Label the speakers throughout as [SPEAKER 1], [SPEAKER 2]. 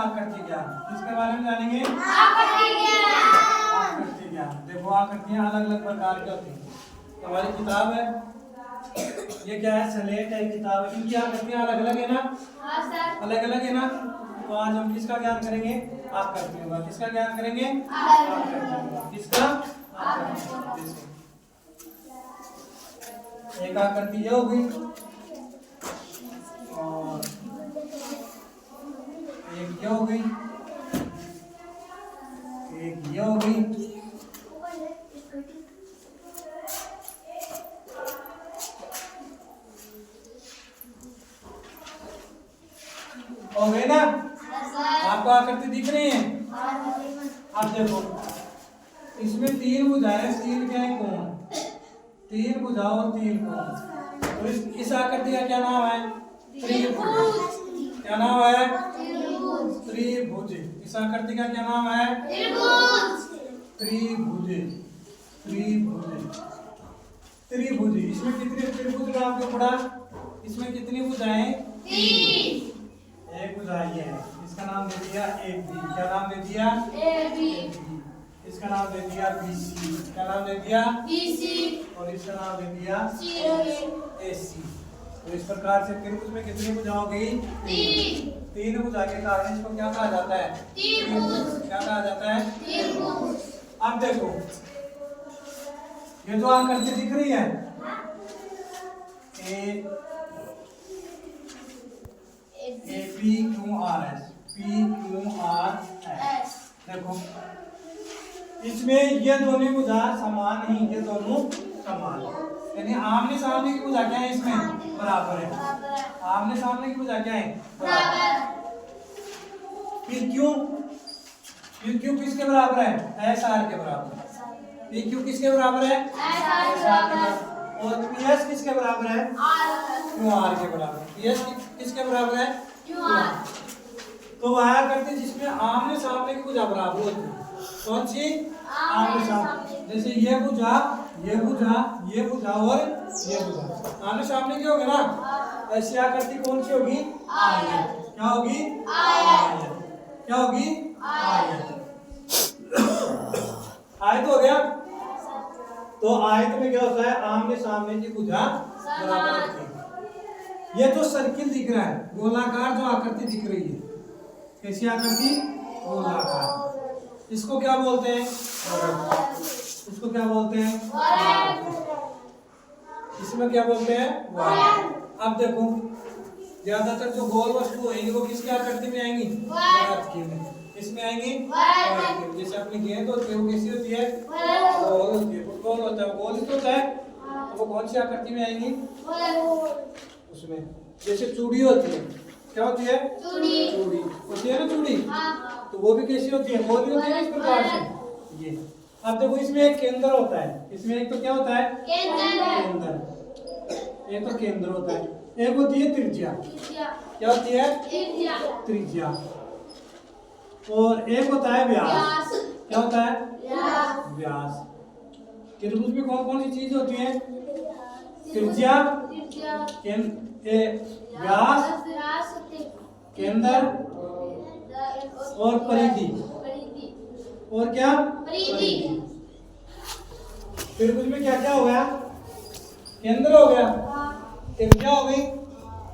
[SPEAKER 1] आकृति ज्ञान। किसके बारे में जानेंगे? आकृति ज्ञान। देखो आकृतियां अलग अलग प्रकार की होती हैं। तो हमारी किताब है, ये क्या है? स्लेट है किताब। इनकी आकृतियां अलग अलग है ना? अलग अलग है ना? तो आज हम किसका ज्ञान करेंगे? आकृतियों का। किसका ज्ञान करेंगे? आकृतियों का। किसका? आकृतियों। एक आकृति ये हो गई और एक ये हो गई, एक ये हो गई, हो गई ना? आपको आकृति दिख रही है? आप देखो इसमें तीन भुजाएं, तीन क्या है? कोण। तीन भुजा और तीन कोण। तो इस आकृति का क्या नाम है? त्रिभुज। क्या नाम है? त्रिभुज। इस आकृति का क्या नाम है? त्रिभुज। त्रिभुज। त्रिभुज। इसमें कितने त्रिभुज आपको पढ़ा? इसमें कितनी भुजाएं? तीन। एक भुजा ये है, इसका नाम दे दिया AB। क्या नाम दे दिया? AB। इसका नाम दे दिया BC। क्या नाम दे दिया? BC। और इसका नाम दे दिया AC। तो इस प्रकार से त्रिभुज में कितनी भुजा हो गई? तीन। तीन भुजा के कारण इसको क्या कहा जाता है? त्रिभुज। क्या कहा जाता है? त्रिभुज। अब देखो ये जो आकृति दिख रही है APQRS, PQRS। देखो इसमें ये दोनों भुजा समान ही, ये दोनों समान, यानी आमने सामने की भुजा क्या है? इसमें बराबर है। आमने सामने की भुजा क्या है? बराबर। फिर क्यों? फिर क्यों किसके बराबर है? SR के बराबर। PQ किसके बराबर है? SR के बराबर। और PS किसके बराबर है? QR के बराबर। PS किसके बराबर है? QR। तो वह करते जिसमें आमने सामने की भुजा बराबर होती है। कौन सी? आमने सामने। जैसे ये भुजा, ये भुजा, ये भुजा और ये भुजा आमने सामने की होगी ना? ऐसी आकृति कौन सी होगी? आयत। क्या होगी? आयत। क्या होगी? आयत। आयत हो गया। तो आयत में क्या होता है? आमने सामने की भुजा बराबर होती है। ये जो सर्किल दिख रहा है, गोलाकार जो आकृति दिख रही है, कैसी आकृति? गोलाकार। इसको क्या बोलते हैं? इसको क्या बोलते हैं? इसमें क्या बोलते हैं? अब देखो ज्यादातर जो गोल वस्तु होंगी वो किसकी आकृति में आएंगी? वृत्त की में। इसमें आएंगी वृत्त की। जैसे अपनी गेंद होती है वो कैसी होती है? गोल होती है। फुटबॉल होता है वो गोल ही होता है, तो वो कौन सी आकृति में आएंगी? उसमें। जैसे चूड़ी होती है, क्या होती है? चूड़ी। चूड़ी होती है ना चूड़ी। तो वो भी कैसी होती है? गोल होती है इस प्रकार से। ये अब देखो इसमें एक केंद्र होता है। इसमें एक तो क्या होता है? केंद्र। एक तो केंद्र होता है, एक होती है त्रिज्या। क्या होती है? त्रिज्या। और एक होता है व्यास। क्या होता है? व्यास। त्रिभुज में कौन कौन सी चीज होती है? त्रिज्या, व्यास, केंद्र और परिधि। और क्या? परिधि। त्रिभुज में क्या क्या हो गया? केंद्र हो गया, त्रिज्या हो गई,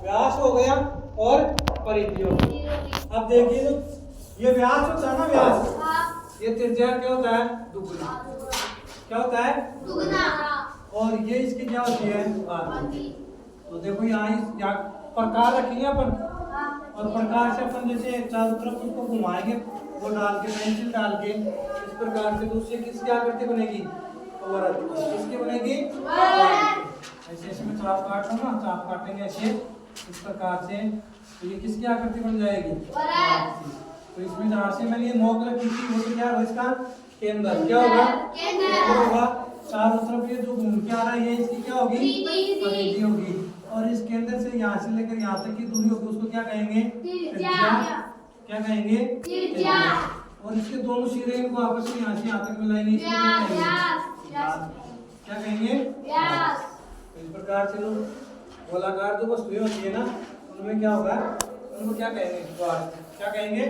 [SPEAKER 1] व्यास हो गया और परिधि हो गई। अब देखिए ये व्यास होता है ना, व्यास, ये त्रिज्या क्या होता है? दुगुना। क्या होता है? दुगुना। और ये इसकी क्या होती है? आधी। तो देखो यहाँ प्रकार रखेंगे अपन, और प्रकार से अपन जैसे चारों तरफ उसको घुमाएंगे, वो डाल के पेंसिल डाल के इस प्रकार से, तो उससे किसकी आकृति बनेगी? वृत्त। किसकी बनेगी? ऐसे इसमें चाप काट लो ना, चाप काटेंगे ऐसे इस प्रकार से, तो ये किसकी आकृति बन जाएगी? तो इसमें जहाँ से मैंने ये नोक रखी थी वो क्या होगा? इसका केंद्र। क्या होगा? केंद्र होगा। चारों तरफ ये जो घूम के आ रहा है ये इसकी क्या होगी? परिधि होगी। और इस केंद्र से यहाँ से लेकर यहाँ तक की दूरी होगी, उसको क्या कहेंगे? त्रिज्या। क्या कहेंगे? त्रिज्या। और इसके दोनों सिरे इनको आपस में यहाँ से यहाँ तक मिलाएंगे, इसको क्या कहेंगे? क्या कहेंगे? व्यास। इस प्रकार से गोलाकार जो वस्तुएं होती है ना, उनमें क्या होगा? उनको क्या कहेंगे? क्या कहेंगे?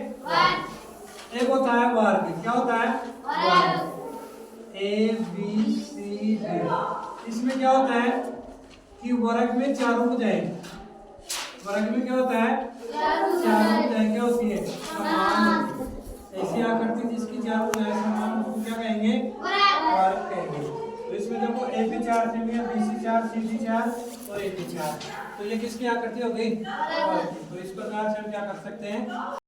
[SPEAKER 1] एक होता है वर्ग। क्या होता है? वर्ग। A B C D। इसमें क्या होता है कि वर्ग में चारों भुजाएं, वर्ग में क्या होता है? चारों भुजाएं क्या होती है? समान। ऐसी आकृति जिसकी चारों भुजाएं समान, उसको क्या कहेंगे? वर्ग कहेंगे। तो इसमें देखो AB 4 सेमी है, BC 4, CD 4 और AB 4। तो ये किसकी आकृति हो गई? वर्ग की। तो इस प्रकार से हम क्या कर सकते हैं?